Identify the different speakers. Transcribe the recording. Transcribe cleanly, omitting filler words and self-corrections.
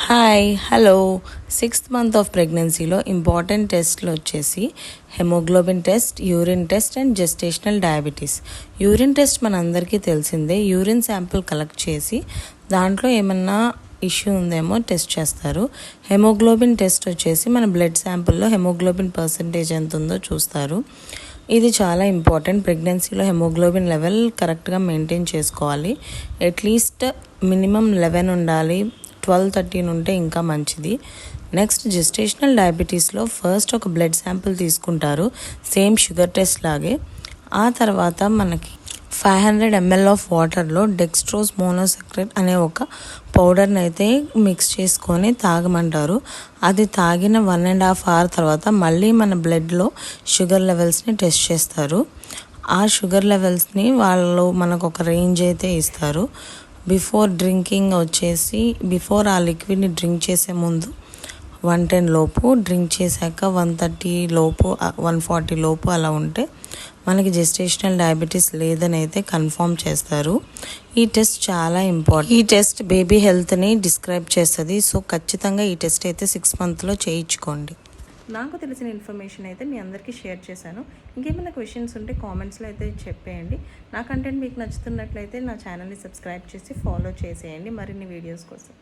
Speaker 1: Hi hello 6th month of ప్రెగ్నెన్సీలో important టెస్ట్లు వచ్చేసి haemoglobin test, urine test and gestational diabetes. Urine test మనందరికీ తెలిసిందే. యూరిన్ శాంపిల్ కలెక్ట్ చేసి దాంట్లో ఏమన్నా ఇష్యూ ఉందేమో టెస్ట్ చేస్తారు. హెమోగ్లోబిన్ టెస్ట్ వచ్చేసి మన బ్లడ్ శాంపిల్లో హెమోగ్లోబిన్ పర్సంటేజ్ ఎంత ఉందో చూస్తారు. ఇది చాలా ఇంపార్టెంట్. ప్రెగ్నెన్సీలో హెమోగ్లోబిన్ లెవెల్ కరెక్ట్గా మెయింటైన్ చేసుకోవాలి. అట్లీస్ట్ మినిమం 11 ఉండాలి. 12-13 ఉంటే ఇంకా మంచిది. నెక్స్ట్ జెస్టేషనల్ డయాబెటీస్లో ఫస్ట్ ఒక బ్లడ్ శాంపిల్ తీసుకుంటారు, సేమ్ షుగర్ టెస్ట్ లాగే. ఆ తర్వాత మనకి 500 ml ఆఫ్ వాటర్లో డెక్స్ట్రోజ్ మోనోసాకరైడ్ అనే ఒక పౌడర్ని అయితే మిక్స్ చేసుకొని తాగమంటారు. అది తాగిన 1.5 hour తర్వాత మళ్ళీ మన బ్లడ్లో షుగర్ లెవెల్స్ని టెస్ట్ చేస్తారు. ఆ షుగర్ లెవెల్స్ని వాళ్ళు మనకు ఒక రేంజ్ అయితే ఇస్తారు. బిఫోర్ డ్రింకింగ్ వచ్చేసి ఆ లిక్విడ్ని డ్రింక్ చేసే ముందు 110 లోపు, డ్రింక్ చేశాక 130 లోపు, 140 లోపు అలా ఉంటే మనకి జెస్టేషనల్ డయాబెటీస్ లేదని అయితే కన్ఫర్మ్ చేస్తారు. ఈ టెస్ట్ చాలా ఇంపార్టెంట్. ఈ టెస్ట్ బేబీ హెల్త్ని డిస్క్రైబ్ చేస్తుంది. సో ఖచ్చితంగా ఈ టెస్ట్ అయితే 6 monthsలో చేయించుకోండి. నాకు తెలిసిన ఇన్ఫర్మేషన్ అయితే మీ అందరికీ షేర్ చేశాను. ఇంకేమైనా క్వశ్చన్స్ ఉంటే కామెంట్స్లో అయితే చెప్పేయండి. నా కంటెంట్ మీకు నచ్చుతున్నట్లయితే నా ఛానల్ని సబ్స్క్రైబ్ చేసి ఫాలో చేసేయండి మరిన్ని వీడియోస్ కోసం.